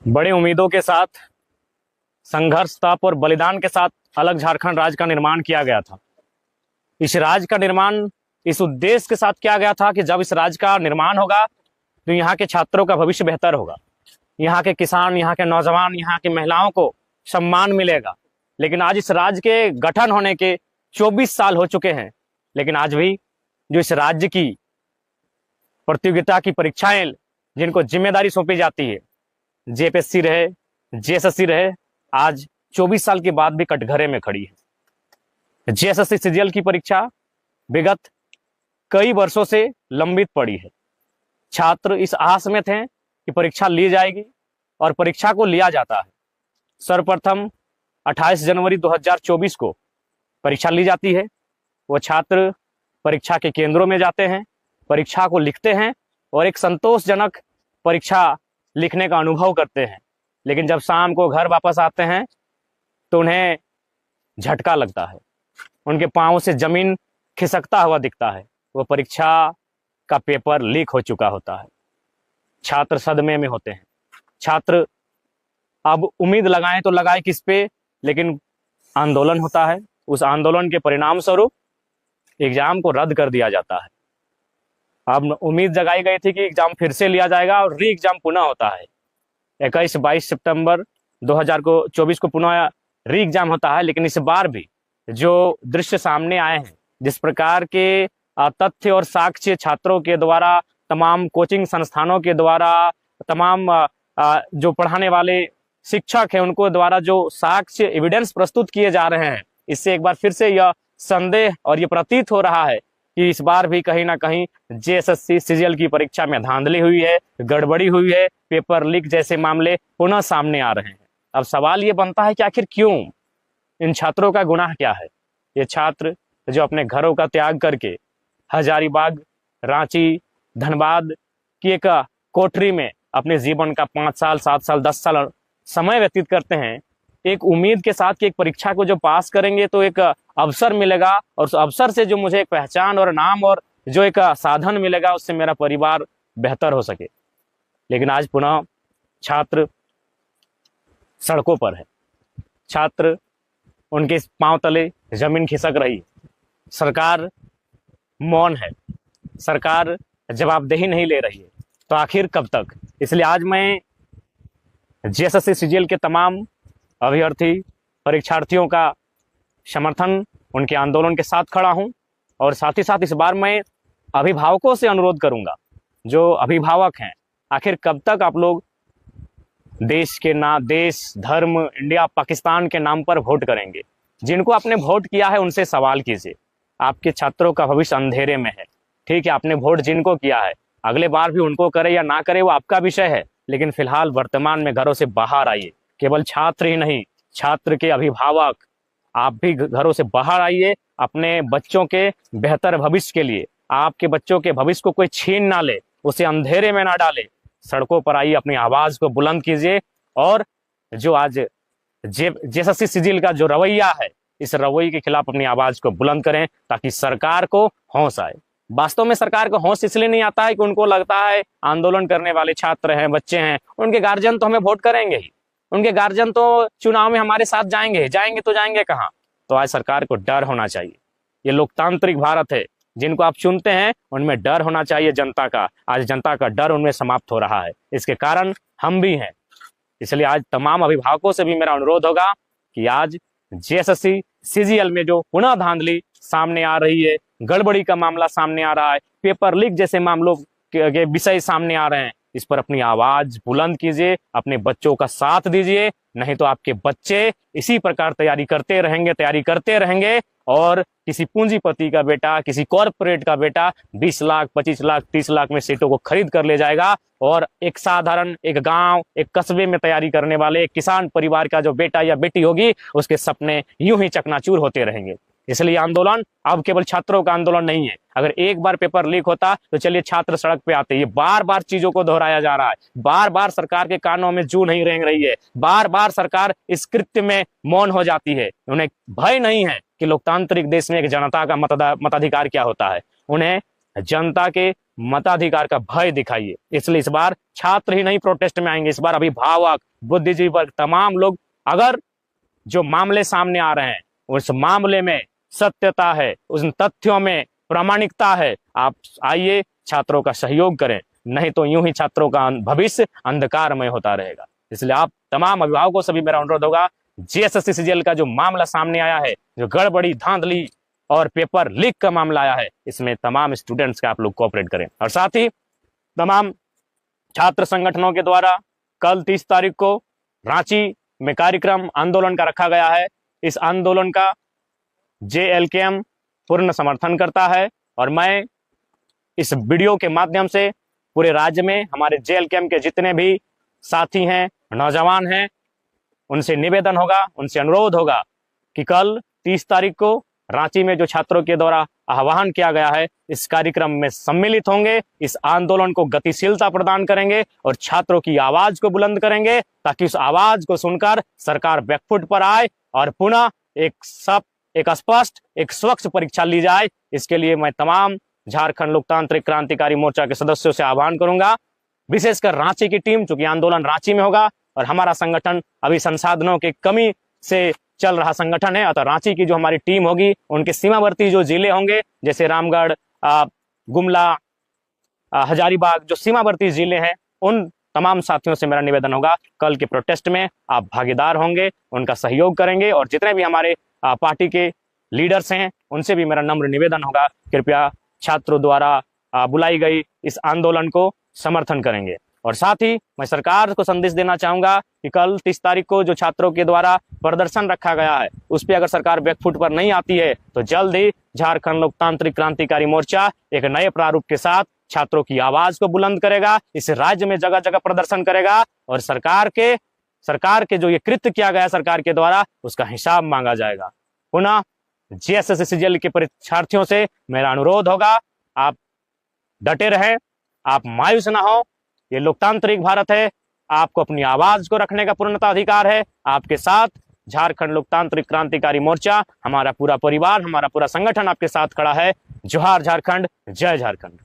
बड़े उम्मीदों के साथ, संघर्ष, तप और बलिदान के साथ अलग झारखंड राज्य का निर्माण किया गया था। इस राज्य का निर्माण इस उद्देश्य के साथ किया गया था कि जब इस राज्य का निर्माण होगा तो यहाँ के छात्रों का भविष्य बेहतर होगा, यहाँ के किसान, यहाँ के नौजवान, यहाँ की महिलाओं को सम्मान मिलेगा। लेकिन आज इस राज्य के गठन होने के 24 साल हो चुके हैं, लेकिन आज भी जो इस राज्य की प्रतियोगिता की परीक्षाएं जिनको जिम्मेदारी सौंपी जाती है, जेपीएससी रहे, जेएसएससी रहे, आज 24 साल के बाद भी कटघरे में खड़ी है। जेएसएससी सीजीएल की परीक्षा विगत कई वर्षों से लंबित पड़ी है। छात्र इस आस में थे कि परीक्षा ली जाएगी और परीक्षा को लिया जाता है। सर्वप्रथम 28 जनवरी 2024 को परीक्षा ली जाती है। वो छात्र परीक्षा के केंद्रों में जाते हैं, परीक्षा को लिखते हैं और एक संतोषजनक परीक्षा लिखने का अनुभव करते हैं। लेकिन जब शाम को घर वापस आते हैं तो उन्हें झटका लगता है, उनके पांव से जमीन खिसकता हुआ दिखता है। वो परीक्षा का पेपर लीक हो चुका होता है। छात्र सदमे में होते हैं। छात्र अब उम्मीद लगाएं तो लगाए किस पे, लेकिन आंदोलन होता है। उस आंदोलन के परिणाम स्वरूप एग्जाम को रद्द कर दिया जाता है। अब उम्मीद जगाई गई थी कि एग्जाम फिर से लिया जाएगा और री एग्जाम पुनः होता है। 21-22 सितंबर 2024 को पुनः री एग्जाम होता है। लेकिन इस बार भी जो दृश्य सामने आए हैं, जिस प्रकार के तथ्य और साक्ष्य छात्रों के द्वारा, तमाम कोचिंग संस्थानों के द्वारा, तमाम जो पढ़ाने वाले शिक्षक हैं उनको द्वारा जो साक्ष्य एविडेंस प्रस्तुत किए जा रहे हैं, इससे एक बार फिर से यह संदेह और ये प्रतीत हो रहा है कि इस बार भी कहीं ना कहीं जेएसएससी सीजीएल की परीक्षा में धांधली हुई है, गड़बड़ी हुई है, पेपर लीक जैसे मामले पुनः सामने आ रहे हैं। अब सवाल ये बनता है कि आखिर क्यों, इन छात्रों का गुनाह क्या है? ये छात्र जो अपने घरों का त्याग करके हजारीबाग, रांची, धनबाद की एक कोठरी में अपने जीवन का 5 साल, 7 साल, 10 साल समय व्यतीत करते हैं, एक उम्मीद के साथ कि एक परीक्षा को जो पास करेंगे तो एक अवसर मिलेगा और उस अवसर से जो मुझे एक पहचान और नाम और जो एक साधन मिलेगा, उससे मेरा परिवार बेहतर हो सके। लेकिन आज पुनः छात्र सड़कों पर है। छात्र, उनके पांव तले जमीन खिसक रही है। सरकार मौन है, सरकार जवाबदेही नहीं ले रही है। तो आखिर कब तक? इसलिए आज मैं जेएसएससी सीजीएल के तमाम अभ्यर्थी, परीक्षार्थियों का समर्थन, उनके आंदोलन के साथ खड़ा हूं। और साथ ही साथ इस बार मैं अभिभावकों से अनुरोध करूंगा, जो अभिभावक हैं, आखिर कब तक आप लोग देश, धर्म, इंडिया, पाकिस्तान के नाम पर वोट करेंगे? जिनको आपने वोट किया है उनसे सवाल कीजिए। आपके छात्रों का भविष्य अंधेरे में है। ठीक है, आपने वोट जिनको किया है, अगले बार भी उनको करे या ना करे वो आपका विषय है। लेकिन फिलहाल वर्तमान में घरों से बाहर आइए। केवल छात्र ही नहीं, छात्र के अभिभावक, आप भी घरों से बाहर आइए अपने बच्चों के बेहतर भविष्य के लिए। आपके बच्चों के भविष्य को कोई छीन ना ले, उसे अंधेरे में ना डाले। सड़कों पर आइए, अपनी आवाज को बुलंद कीजिए और जो आज जेएसएससी सीजीएल का जो रवैया है, इस रवैये के खिलाफ अपनी आवाज को बुलंद करें ताकि सरकार को होश आए। वास्तव में सरकार को होश इसलिए नहीं आता है कि उनको लगता है आंदोलन करने वाले छात्र हैं, बच्चे हैं, उनके गार्जियन तो हमें वोट करेंगे ही, उनके गार्जियन तो चुनाव में हमारे साथ जाएंगे तो जाएंगे कहाँ? तो आज सरकार को डर होना चाहिए। ये लोकतांत्रिक भारत है, जिनको आप चुनते हैं उनमें डर होना चाहिए जनता का। आज जनता का डर उनमें समाप्त हो रहा है, इसके कारण हम भी हैं। इसलिए आज तमाम अभिभावकों से भी मेरा अनुरोध होगा कि आज जेएसएससी सीजीएल में जो पुनः धांधली सामने आ रही है, गड़बड़ी का मामला सामने आ रहा है, पेपर लीक जैसे मामलों के विषय सामने आ रहे हैं, इस पर अपनी आवाज बुलंद कीजिए, अपने बच्चों का साथ दीजिए। नहीं तो आपके बच्चे इसी प्रकार तैयारी करते रहेंगे और किसी पूंजीपति का बेटा, किसी कॉरपोरेट का बेटा 20 लाख, 25 लाख, 30 लाख में सीटों को खरीद कर ले जाएगा और एक साधारण, एक गांव, एक कस्बे में तैयारी करने वाले एक किसान परिवार का जो बेटा या बेटी होगी, उसके सपने यूं ही चकनाचूर होते रहेंगे। इसलिए आंदोलन अब केवल छात्रों का आंदोलन नहीं है। अगर एक बार पेपर लीक होता तो चलिए छात्र सड़क पे आते। ये बार बार चीजों को दोहराया जा रहा है, बार बार सरकार के कानों में जू नहीं रेंग रही है, बार बार सरकार इस कृत्य में मौन हो जाती है। उन्हें भय नहीं है कि लोकतांत्रिक देश में एक जनता का मताधिकार क्या होता है। उन्हें जनता के मताधिकार का भय दिखाइए। इसलिए इस बार छात्र ही नहीं प्रोटेस्ट में आएंगे, इस बार अभिभावक, बुद्धिजीवी वर्ग, तमाम लोग। अगर जो मामले सामने आ रहे हैं उस मामले में सत्यता है, उन तथ्यों में प्रामाणिकता है, आप आइए छात्रों का सहयोग करें, नहीं तो यूं ही छात्रों का भविष्य अंधकारमय होता रहेगा। इसलिए आप तमाम अभिभावकों से भी मेरा अनुरोध होगा, जेएसएससी सीजीएल का जो मामला सामने आया है, जो गड़बड़ी, धांधली और पेपर लीक का मामला आया है, इसमें तमाम स्टूडेंट्स का आप लोग कोऑपरेट करें। और साथ ही तमाम छात्र संगठनों के द्वारा कल 30 तारीख को रांची में कार्यक्रम आंदोलन का रखा गया है। इस आंदोलन का जेएलकेएम पूर्ण समर्थन करता है और मैं इस वीडियो के माध्यम से पूरे राज्य में हमारे जेएलकेएम के जितने भी साथी हैं, नौजवान हैं, उनसे निवेदन होगा, उनसे अनुरोध होगा कि कल 30 तारीख को रांची में जो छात्रों के द्वारा आह्वान किया गया है, इस कार्यक्रम में सम्मिलित होंगे, इस आंदोलन को गतिशीलता प्रदान करेंगे और छात्रों की आवाज को बुलंद करेंगे, ताकि उस आवाज को सुनकर सरकार बैकफुट पर आए और पुनः एक स्पष्ट, एक स्वच्छ परीक्षा ली जाए। इसके लिए मैं तमाम झारखंड लोकतांत्रिक क्रांतिकारी मोर्चा के सदस्यों से आह्वान करूंगा, विशेषकर रांची की टीम, चूंकि आंदोलन रांची में होगा और हमारा संगठन अभी संसाधनों की कमी से चल रहा संगठन है, अतः रांची की जो हमारी टीम होगी, उनके सीमावर्ती जो जिले होंगे, जैसे रामगढ़, गुमला, हजारीबाग, जो सीमावर्ती जिले हैं, उन तमाम साथियों से मेरा निवेदन होगा, कल के प्रोटेस्ट में आप भागीदार होंगे, उनका सहयोग करेंगे और जितने भी हमारे पार्टी के लीडर्स हैं, उनसे भी मेरा नम्र निवेदन होगा, कृपया छात्रों द्वारा बुलाई गई इस आंदोलन को समर्थन करेंगे। और साथ ही मैं सरकार को संदेश देना चाहूंगा कि कल 30 तारीख को जो छात्रों के द्वारा प्रदर्शन रखा गया है, उस पर अगर सरकार बैकफुट पर नहीं आती है तो जल्द ही झारखंड लोकतांत्रिक क्रांतिकारी मोर्चा एक नए प्रारूप के साथ छात्रों की आवाज को बुलंद करेगा, इस राज्य में जगह जगह प्रदर्शन करेगा और सरकार के जो ये कृत्य किया गया सरकार के द्वारा, उसका हिसाब मांगा जाएगा। पुनः जेएसएससी सीजीएल के परीक्षार्थियों से मेरा अनुरोध होगा, आप डटे रहें, आप मायूस ना हो, ये लोकतांत्रिक भारत है, आपको अपनी आवाज को रखने का पूर्णतः अधिकार है। आपके साथ झारखंड लोकतांत्रिक क्रांतिकारी मोर्चा, हमारा पूरा परिवार, हमारा पूरा संगठन आपके साथ खड़ा है। जोहार झारखंड, जय झारखंड।